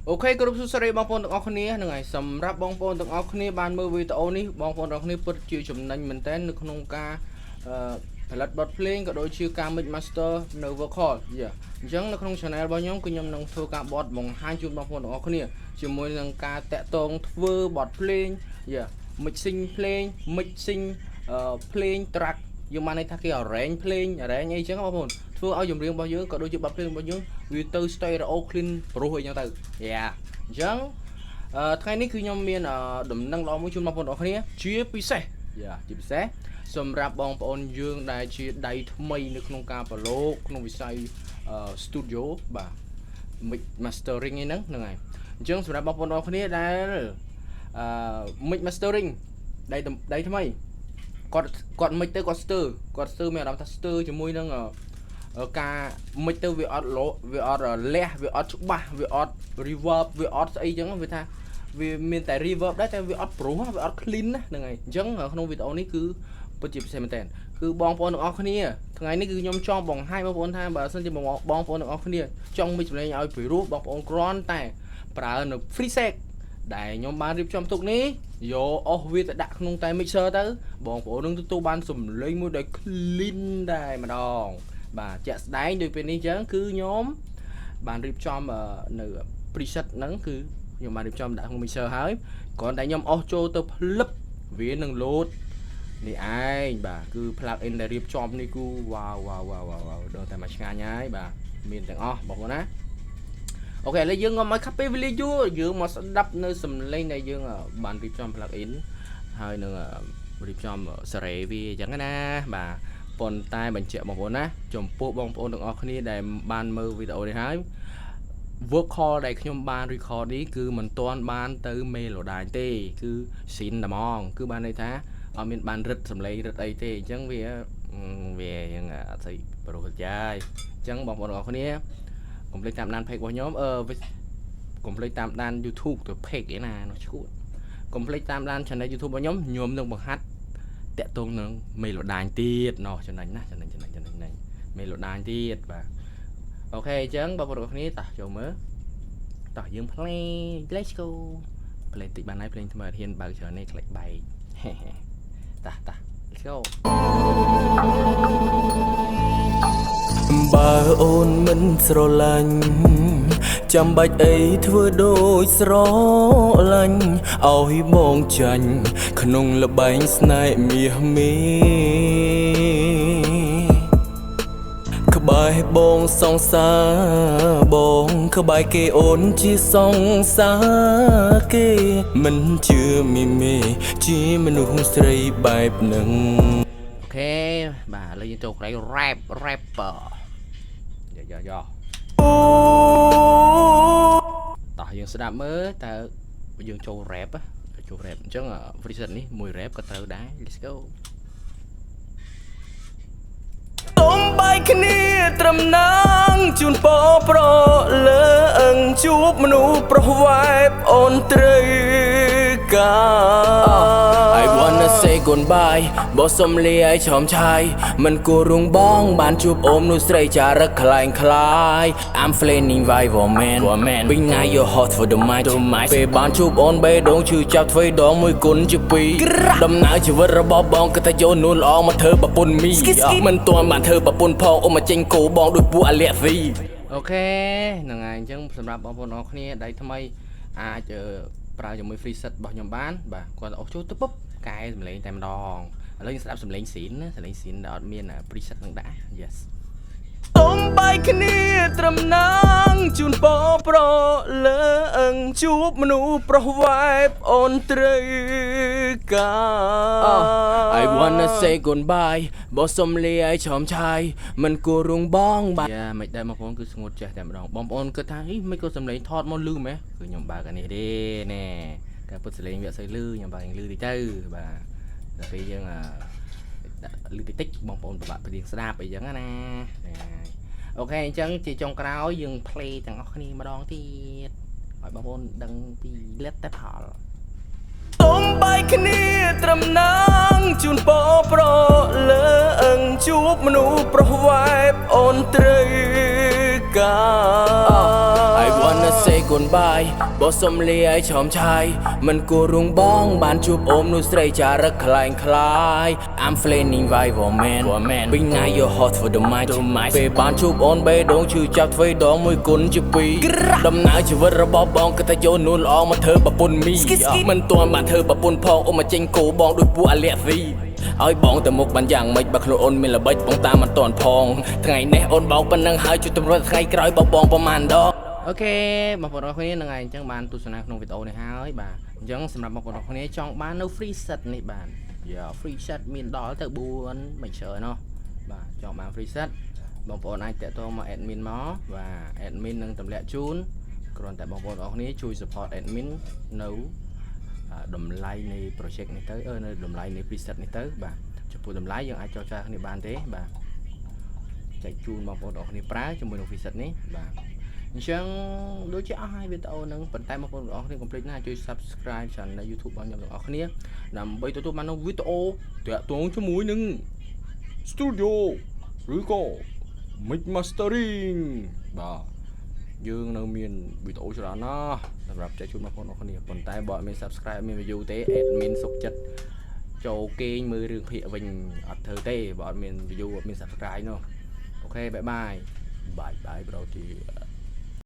អូខេគ្រប់សួស្តីបងប្អូនទាំងអស់គ្នាហ្នឹងហើយសម្រាប់បងប្អូនទាំងអស់គ្នាបានមើលវីដេអូនេះបងប្អូនទាំងអស់គ្នាពិតជាចំណេញមែនតើនៅក្នុងការផលិតបទភ្លេងក៏ដូចជាការ mix master នៅ vocal អញ្ចឹងនៅក្នុង channel របស់ខ្ញុំគឺខ្ញុំនឹងធ្វើការបទបង្ហាញជូនបងប្អូនទាំងអស់គ្នាជាមួយនឹងការតាក់ទងធ្វើបទភ្លេង mixing ភ្លេង mixing ភ្លេង track យើងបានន័យថាគេ arrange ភ្លេង arrange អីចឹងបងប្អូនធ្វើឲ្យចម្រៀងរបស់យើងក៏ដូចជាបទភ្លេងរបស់យើងវាទៅ stereo clean ព្រោះអីចឹងទៅអញ្ចឹងថ្ងៃនេះគឺខ្ញុំមានដំណឹងល្អមួយជូនបងប្អូនទាំងអស់គ្នាជាពិសេសជាពិសេសសម្រាប់បងប្អូនយើងដែលជាដៃថ្មីនៅក្នុងការប្រឡូកក្នុងវិស័យ studio បាទ mix mastering ហ្នឹងហើយអញ្ចឹងសម្រាប់បងប្អូនទាំងអស់គ្នាដែលmix mastering ដៃថ្មីគាត់មិនទៅគាត់ស្ទើរមានអារម្មណ៍ថាស្ទើរជាមួយនឹងការមិនទៅវាអត់វាអត់លះវាអត់ច្បាស់វាអត់ reverb វាអត់ស្អីចឹងវាថាវាមានតែ reverb ដែរតែវាអត់ព្រោះវាអត់ clean ណាហ្នឹងហើយអញ្ចឹងក្នុងវីដេអូនេះគឺពិតជាពិសេសមែនតើគឺបងប្អូនទាំងអស់គ្នាថ្ងៃនេះគឺខ្ញុំចង់បង្ហាញបងប្អូនថាបើសិនជាបងប្អូនទាំងអស់គ្នាចង់មីចម្លេងឲ្យពិរោះបងប្អូនគ្រាន់តែប្រើនៅ free set ដែលខ្ញុំបានរៀបចំទុកនេះយកអស់វាទៅដាក់ក្នុងតែ mixer ទៅបងប្អូននឹងទទួលបានសំឡេងមួយដែល clean ដែរម្ដងបាទជាក់ស្ដែងដូចពេលនេះអញ្ចឹងគឺខ្ញុំបានរៀបចំនៅ preset ហ្នឹងគឺខ្ញុំបានរៀបចំដាក់ក្នុង mixer ហើយគ្រាន់តែខ្ញុំអស់ចូលទៅផ្លឹបវានឹង load នេះឯងបាទគឺ plug in ដែលរៀបចំនេះគឺវ៉ាវដល់តែមកឆ្ងាញ់ហើយបាទមានទាំងអស់បងប្អូនណាអូខេឥឡូវយើងមក copy video យើងមកស្ដាប់នៅសំឡេងដែលយើងបានរៀបចំ plug in ហើយនឹងរៀបចំសារ៉េវាអញ្ចឹងណាបាទប៉ុន្តែបញ្ជាក់បងប្អូនណាចំពោះបងប្អូនទាំងអស់គ្នាដែលបានមើលវីដេអូនេះហើយ vocal ដែលខ្ញុំបាន record នេះគឺមិនទាន់បានទៅ melody ទេគឺ scene តែហ្មងគឺបានន័យថាអត់មានបានរឹតសំឡេងរឹតអីទេអញ្ចឹងវាយ៉ាងអត់ស្អីប្រុសចាយអញ្ចឹងបងប្អូនទាំងអស់គ្នាកុំភ្លេចតាមដាន page របស់ខ្ញុំកុំភ្លេចតាមដាន YouTube ទៅ page ឯណានោះឈួតកុំភ្លេចតាមដាន channel YouTube របស់ខ្ញុំនឹងបង្ហាត់តាក់ទងនឹង melody ទៀតណោះចំណេញណាចំណេញ melody ទៀតបាទអូខេអញ្ចឹងបងប្អូនទាំងអស់គ្នាតោះចូលមើលតោះយើង play let's go play តិចបានហើយ play ថ្មីអត់ហ៊ានបើកច្រើននេះ click បែកតោះ let's go បើអូនមិនស្រឡាញ់ចាំបាច់អីធ្វើដូចស្រឡាញ់ឲ្យបងចាញ់ក្នុងលបែងស្នេហ៍មាសមេក្បែរបងសងសាបងក្បែរគេអូនជាសងសាគេមិនជឿមីមេជាមនុស្សស្រីបែបហ្នឹងអូខេបាទឥឡូវយើងចូលក្រៃ rapper យោតោះយើងស្ដាប់មើលតើយើងចូល rap អញ្ចឹង preset នេះមួយ rap ក៏ត្រូវដែរ let's go ទំបាយគ្នាត្រឹមណាងជូនពរប្រលើងជួបមនុស្សប្រុសវ៉ែបអូនត្រូវការ I wanna say goodbye បើសុំលាយឆោមឆាយមិនគួររងបងបានជួបអូមនោះស្រីចារឹកខ្លាំងខ្លាយ I'm feeling vibe man Bring now your heart for the mic ពេលបានជួបអូនបេះដូងឈឺចាប់ធ្វើដងមួយគុណជាពីរដំណើរជីវិតរបស់បងគឺតែយកនួនល្អមកធ្វើប្រពន្ធមីមិនទាន់បានធ្វើប្រពន្ធផងអូមកចេញគោបងដូចពួកអាលាក់វីអូខេហ្នឹងហើយអញ្ចឹងសម្រាប់បងប្អូនអរគ្នាដៃថ្មីអាចប្រើជាមួយ free set របស់ខ្ញុំបានបាទគាត់អស់ចូលទៅពុបកែសំឡេងតែម្ដងឥឡូវយើងស្ដាប់សំឡេងស៊ីនណាសំឡេងស៊ីនដែលអត់មាន preset នឹងដាក់ yes ទំបាយគ្នាត្រឹមណាងជូនពរប្រលើងជួបមនុស្សប្រុសវ៉ែបអូនត្រូវការ I wanna say goodbye បើសុំលាយឆោមឆាយមិនគួររងបងបាទមិនដែរបងប្អូនគឺស្ងួតចេះតែម្ដងបងប្អូនគិតថាមិនក៏សំឡេងថតមកលឺមែនគឺខ្ញុំបើកអានេះទេណែការពុតសំឡេងវាអត់សូវលឺខ្ញុំបើកលឺតិចទៅបាទដល់ពេលយើងលឺតិចបងប្អូនពិបាកព្រៀងស្ដាប់អីចឹងណាអូខេអញ្ចឹងជាចុងក្រោយយើង play ទាំងអស់គ្នាម្ដងទៀតឲ្យបងប្អូនដឹងពីលទ្ធផលទំបាយគ្នាត្រឹមណាងជូនពរប្រលើងជួបមនុស្សប្រុសវ៉ែបអូនត្រូវការ I wanna say goodbye បោះសុំលាយឆោមឆាយមិនគួររងបងបានជួបអូមនោះស្រីចារឹកខ្លាំងខ្លាយ I'm flaming vibe man Bring out your heart for the mic ពេលបានជួបអូនបេះដូងឈឺចាប់ធ្វើដងមួយគុណជាពីរដំណើរជីវិតរបស់បងគឺថាយកនួនល្អមកធ្វើប្រពន្ធមីមិនទាន់បានធ្វើប្រពន្ធផងអូមកចេញគោបងដូចពួកអាលាវីឲ្យបងទៅមុខបានយ៉ាងម៉េចបើខ្លួនអូនមានល្បិចបងតាមមិនទាន់ផងថ្ងៃនេះអូនបោកប៉ុណ្ណឹងហើយជួយទម្រាំថ្ងៃក្រោយបងប្រហែលដងអូខេបងប្អូនអរគ្នានឹងហើយអញ្ចឹងបានទស្សនាក្នុងវីដេអូនេះហើយបាទអញ្ចឹងសម្រាប់បងប្អូនអរគ្នាចង់បាននៅ free set នេះបាទ free set មានដល់ទៅ4មិនច្រើនណោះបាទចង់បាន free set បងប្អូនអាចតាក់ទងមក admin មកបាទ admin នឹងទម្លាក់ជូនគ្រាន់តែបងប្អូនអរគ្នាជួយ support admin នៅតម្លៃនៃ project នេះទៅនៅតម្លៃនៃ preset នេះទៅបាទចំពោះតម្លៃយើងអាចចរចាគ្នាបានទេបាទចែកជូនបងប្អូនអរគ្នាប្រើជាមួយនឹង preset នេះបាទអញ្ចឹងដូចជាអស់ហើយវីដេអូហ្នឹងប៉ុន្តែបងប្អូនទាំងអស់គ្នាកុំភ្លេចណាជួយ subscribe channel YouTube របស់ខ្ញុំទាំងអស់គ្នាដើម្បីទទួលបាននូវវីដេអូតាក់ទងជាមួយនឹង studio ឬក៏ mix mastering បាទយើងនៅមានវីដេអូច្រើនណាស់សម្រាប់ចែកជូនបងប្អូនអរគ្នាប៉ុន្តែបើអត់មាន subscribe មាន view ទេ admin សុខចិត្តចូលគេងមើលរឿងភាគវិញអត់ធ្វើទេបើអត់មាន view អត់មាន subscribe នោះអូខេបាយបាយ bye bye bro